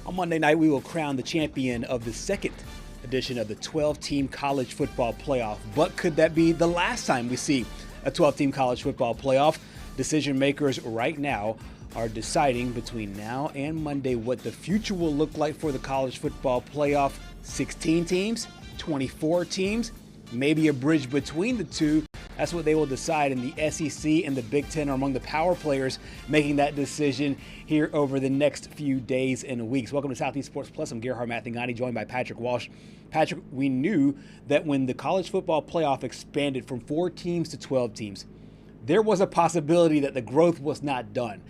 On Monday night, we will crown the champion of the second edition of the 12-team college football playoff. But could that be the last time we see a 12-team college football playoff? Decision makers right now are deciding between now and Monday what the future will look like for the college football playoff. 16 teams, 24 teams, maybe a bridge between the two. That's what they will decide, and the SEC and the Big Ten are among the power players making that decision here over the next few days and weeks. Welcome to Southeast Sports Plus. I'm Gerhard Mathangani, joined by Patrick Walsh. Patrick, we knew that when the college football playoff expanded from 4 teams to 12 teams, there was a possibility that the growth was not done.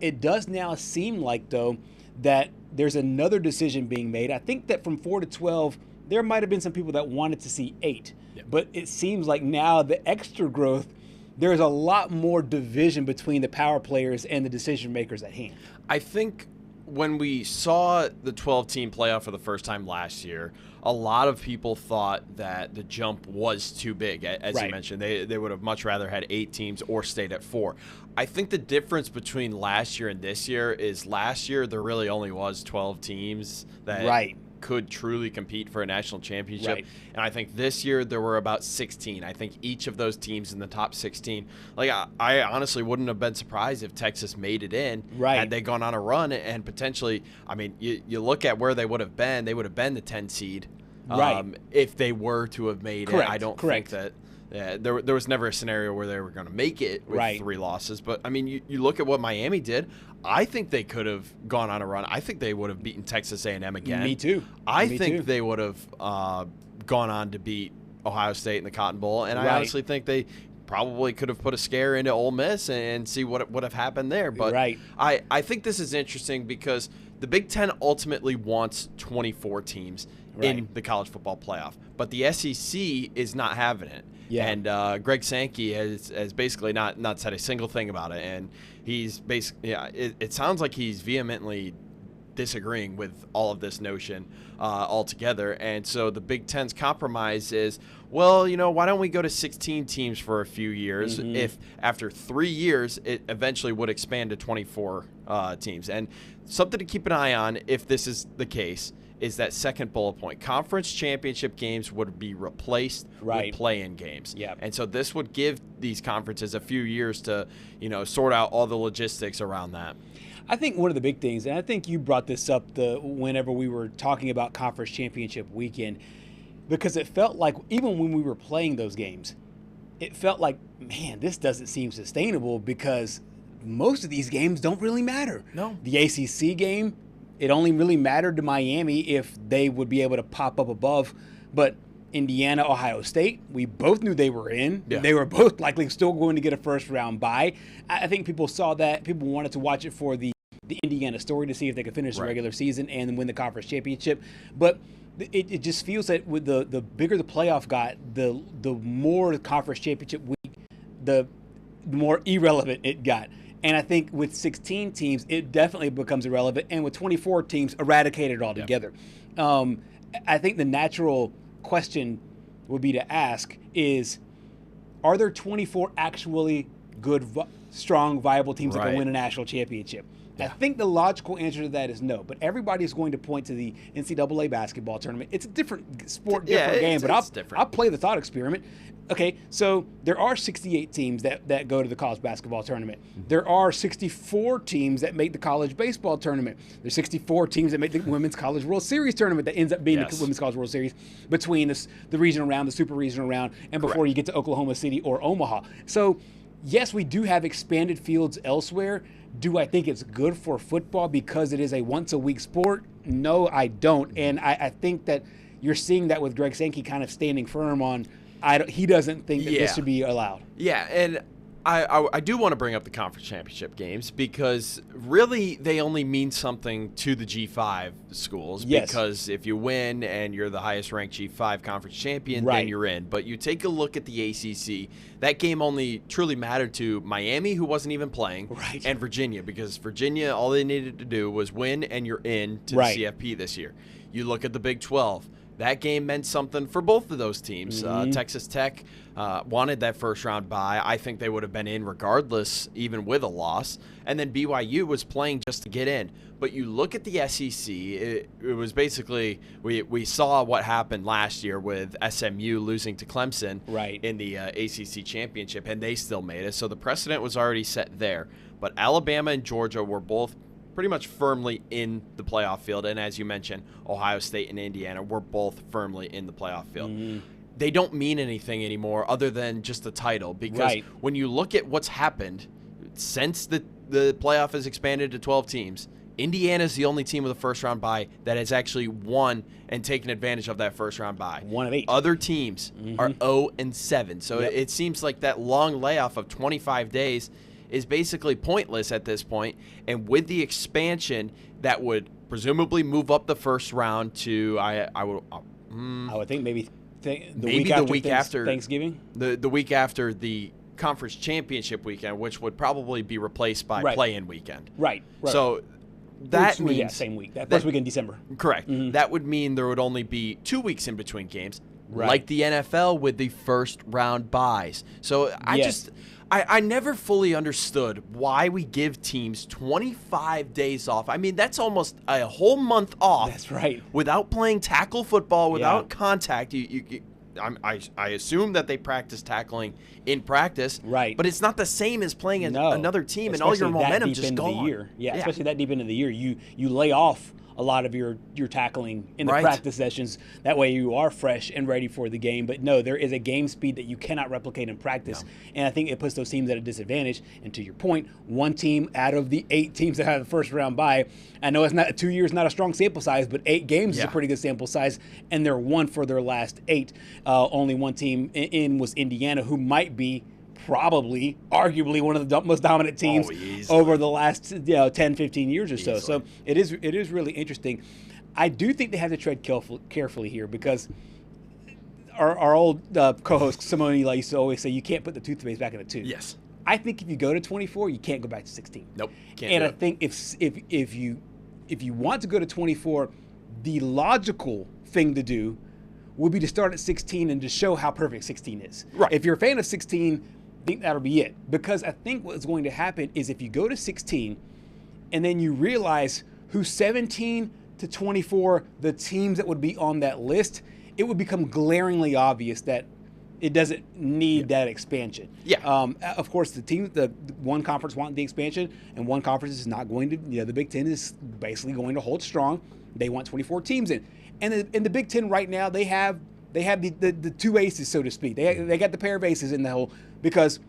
It does now seem like, though, that there's another decision being made. I think that from 4 to 12, there might have been some people that wanted to see 8. But it seems like now the extra growth, there's a lot more division between the power players and the decision makers at hand. I think when we saw the 12-team playoff for the first time last year, a lot of people thought that the jump was too big. As you mentioned, they would have much rather had 8 teams or stayed at 4. I think the difference between last year and this year is last year there really only was 12 teams that could truly compete for a national championship. And I think this year there were about 16. I think each of those teams in the top 16, like I honestly wouldn't have been surprised if Texas made it in had they gone on a run, and potentially, I mean, you look at where they would have been the 10 seed if they were to have made it. I don't think that there was never a scenario where they were going to make it with 3 losses. But, I mean, you look at what Miami did. I think they could have gone on a run. I think they would have beaten Texas A&M again. Me too. I think they would have gone on to beat Ohio State in the Cotton Bowl. And I honestly think they probably could have put a scare into Ole Miss and see what would have happened there. But I think this is interesting because the Big Ten ultimately wants 24 teams in the college football playoff. But the SEC is not having it. And Greg Sankey has basically not said a single thing about it. And he's basically, it sounds like he's vehemently disagreeing with all of this notion altogether. And so the Big Ten's compromise is, well, why don't we go to 16 teams for a few years if after 3 years it eventually would expand to 24 teams. And something to keep an eye on if this is the case is that second bullet point. Conference championship games would be replaced with play-in games. And so this would give these conferences a few years to, sort out all the logistics around that. I think one of the big things, and I think you brought this up whenever we were talking about conference championship weekend, because it felt like even when we were playing those games, it felt like, man, this doesn't seem sustainable because most of these games don't really matter. No. The ACC game, it only really mattered to Miami if they would be able to pop up above. But Indiana, Ohio State, we both knew they were in. They were both likely still going to get a first-round bye. I think people saw that. People wanted to watch it for the Indiana story to see if they could finish the regular season and win the conference championship. But it just feels that with the bigger the playoff got, the more the conference championship week, the more irrelevant it got. And I think with 16 teams, it definitely becomes irrelevant. And with 24 teams, eradicated altogether. I think the natural question would be to ask is, are there 24 actually good, strong, viable teams that can win a national championship? I think the logical answer to that is no. But everybody's going to point to the NCAA basketball tournament. It's a different sport, different game. But I'll play the thought experiment. Okay, so there are 68 teams that go to the college basketball tournament. There are 64 teams that make the college baseball tournament. There's 64 teams that make the Women's College World Series tournament that ends up being the Women's College World Series between the regional round, the super regional round, and before you get to Oklahoma City or Omaha. So, yes, we do have expanded fields elsewhere. Do I think it's good for football because it is a once-a-week sport? No, I don't. And I think that you're seeing that with Greg Sankey kind of standing firm on he doesn't think that this should be allowed. Yeah, and I do want to bring up the conference championship games because really they only mean something to the G5 schools because if you win and you're the highest ranked G5 conference champion, then you're in. But you take a look at the ACC, that game only truly mattered to Miami, who wasn't even playing, and Virginia, because Virginia, all they needed to do was win and you're in to the CFP this year. You look at the Big 12. that game meant something for both of those teams. Texas Tech wanted that first-round bye. I think they would have been in regardless, even with a loss. And then BYU was playing just to get in. But you look at the SEC, it was basically we saw what happened last year with SMU losing to Clemson in the ACC championship, and they still made it. So the precedent was already set there. But Alabama and Georgia were both pretty much firmly in the playoff field. And as you mentioned, Ohio State and Indiana were both firmly in the playoff field. They don't mean anything anymore other than just a title, because when you look at what's happened since the playoff has expanded to 12 teams, Indiana's the only team with a first-round bye that has actually won and taken advantage of that first-round bye. 1 of 8. Other teams are 0-7. So it seems like that long layoff of 25 days is basically pointless at this point. And with the expansion, that would presumably move up the first round to I would think maybe the week after Thanksgiving. The week after the conference championship weekend, which would probably be replaced by play-in weekend. Right. So that means same week. That first week in December. Correct. That would mean there would only be 2 weeks in between games, like the NFL with the first round buys. So I never fully understood why we give teams 25 days off. I mean, that's almost a whole month off. That's right. Without playing tackle football, without contact. I assume that they practice tackling in practice. Right. But it's not the same as playing another team, and all your momentum just gone. Especially that deep into the year. You lay off a lot of your tackling in the practice sessions. That way you are fresh and ready for the game. But no, there is a game speed that you cannot replicate in practice. No. And I think it puts those teams at a disadvantage. And to your point, one team out of the 8 teams that have the first round bye, I know it's not 2 years, not a strong sample size, but 8 games is a pretty good sample size. And they're 1 for their last 8. Only one team in was Indiana, who might be probably, arguably, one of the most dominant teams over the last 10, 15 years or so. Easily. So it is really interesting. I do think they have to tread carefully here, because our old co-host Simone used to always say you can't put the toothpaste back in the tube. Yes. I think if you go to 24, you can't go back to 16. Nope. Can't. And I think if you want to go to 24, the logical thing to do would be to start at 16 and just show how perfect 16 is. Right. If you're a fan of 16, I think that'll be it. Because I think what's going to happen is if you go to 16 and then you realize who's 17 to 24, the teams that would be on that list, it would become glaringly obvious that it doesn't need that expansion. Yeah. Of course, the one conference want the expansion, and one conference is not going to. The Big Ten is basically going to hold strong. They want 24 teams in, and in the Big Ten right now, they have the 2 aces, so to speak. They got the pair of aces in the whole, because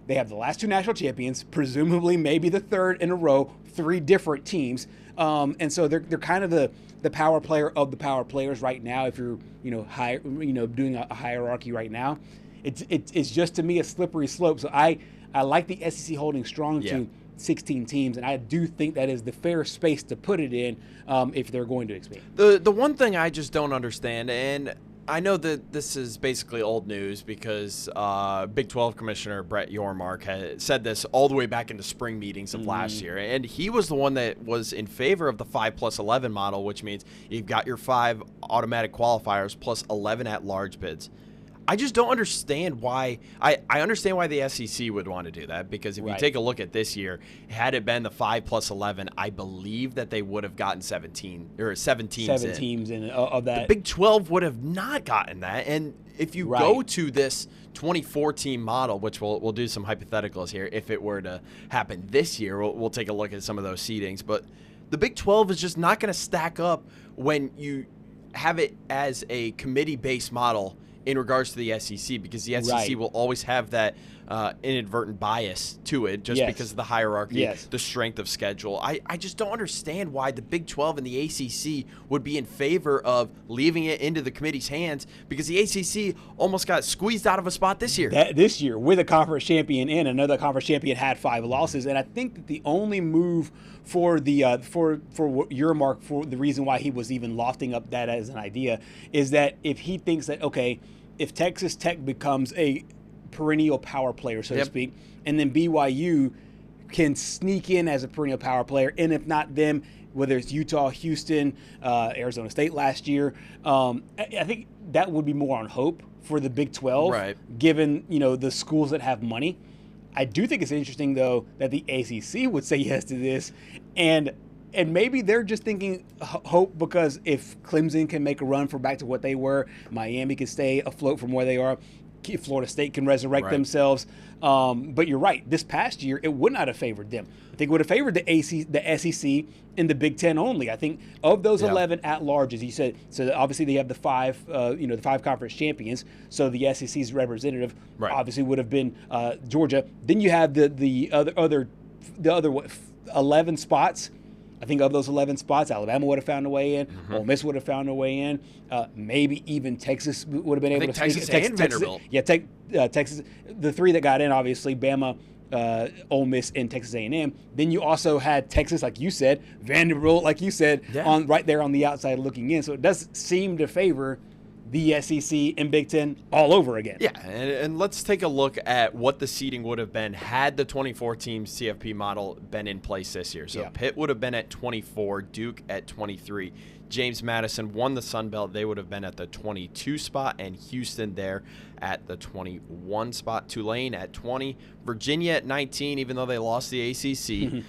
they have the last 2 national champions, presumably maybe the 3rd in a row, 3 different teams, and so they're kind of the power player of the power players right now. If you're doing a hierarchy right now, it's just, to me, a slippery slope. So I like the SEC holding strong to 16 teams, and I do think that is the fair space to put it in if they're going to expand. The one thing I just don't understand, and I know that this is basically old news, because Big 12 Commissioner Brett Yormark had said this all the way back into spring meetings of last year, and he was the one that was in favor of the 5+11 model, which means you've got your 5 automatic qualifiers plus 11 at-large bids. I just don't understand why. I understand why the SEC would want to do that, because if you take a look at this year, had it been the 5+11, I believe that they would have gotten 17 teams in of that. The Big 12 would have not gotten that. And if you go to this 24-team model, which we'll do some hypotheticals here, if it were to happen this year, we'll take a look at some of those seedings. But the Big 12 is just not going to stack up when you have it as a committee-based model in regards to the SEC, because the SEC will always have that inadvertent bias to it, just because of the hierarchy, the strength of schedule. I just don't understand why the Big 12 and the ACC would be in favor of leaving it into the committee's hands, because the ACC almost got squeezed out of a spot this year. This year, with a conference champion in, another conference champion had 5 losses, and I think that the only move for the for Yormark, for the reason why he was even lofting up that as an idea, is that if he thinks that, okay, if Texas Tech becomes a perennial power player, so to speak, and then BYU can sneak in as a perennial power player. And if not them, whether it's Utah, Houston, Arizona State last year, I think that would be more on hope for the Big 12, right, given, the schools that have money. I do think it's interesting, though, that the ACC would say yes to this. And maybe they're just thinking hope because if Clemson can make a run for back to what they were, Miami can stay afloat from where they are, Florida State can resurrect themselves. But you're right. This past year, it would not have favored them. I think it would have favored the SEC and the Big Ten only. I think of those 11 at-large, as you said, so obviously they have the five conference champions. So the SEC's representative obviously would have been Georgia. Then you have the other 11 spots. I think of those 11 spots, Alabama would have found a way in. Mm-hmm. Ole Miss would have found a way in. Maybe even Texas would have been able to. Texas and Vanderbilt. Yeah, Texas. The three that got in, obviously, Bama, Ole Miss, and Texas A&M. Then you also had Texas, like you said, Vanderbilt, like you said, on right there on the outside looking in. So it does seem to favor the SEC and Big Ten all over again. Yeah, and let's take a look at what the seeding would have been had the 24-team CFP model been in place this year. So Pitt would have been at 24, Duke at 23. James Madison won the Sun Belt. They would have been at the 22 spot, and Houston there at the 21 spot. Tulane at 20. Virginia at 19, even though they lost the ACC.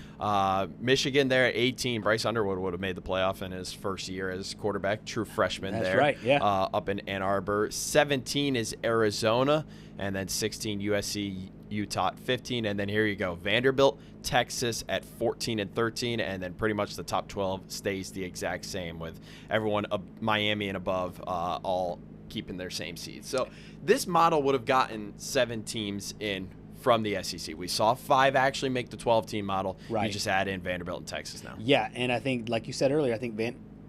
Michigan there at 18. Bryce Underwood would have made the playoff in his first year as quarterback. True freshman. That's there. Right, yeah. Up in Ann Arbor. 17 is Arizona, and then 16 USC, Utah at 15, and then here you go, Vanderbilt, Texas at 14 and 13, and then pretty much the top 12 stays the exact same with everyone Miami and above all keeping their same seeds. So this model would have gotten 7 teams in from the SEC. We saw 5 actually make the 12-team model. Right. You just add in Vanderbilt and Texas now. Yeah, and I think, like you said earlier, I think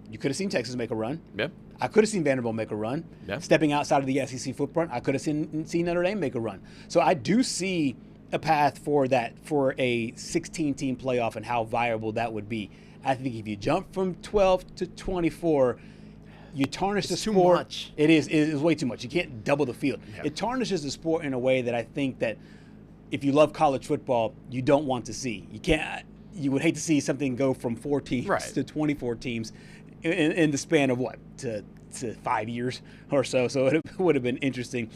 you could have seen Texas make a run. Yep. I could have seen Vanderbilt make a run. Yep. Stepping outside of the SEC footprint, I could have seen Notre Dame make a run. So I do see a path for that, for a 16-team playoff and how viable that would be. I think if you jump from 12 to 24, you tarnish the sport. Too much. It is way too much. You can't double the field. Yep. It tarnishes the sport in a way that I think that if you love college football, you don't want to see. You would hate to see something go from 4 teams to 24 teams in the span of to 5 years or so. So it would have been interesting.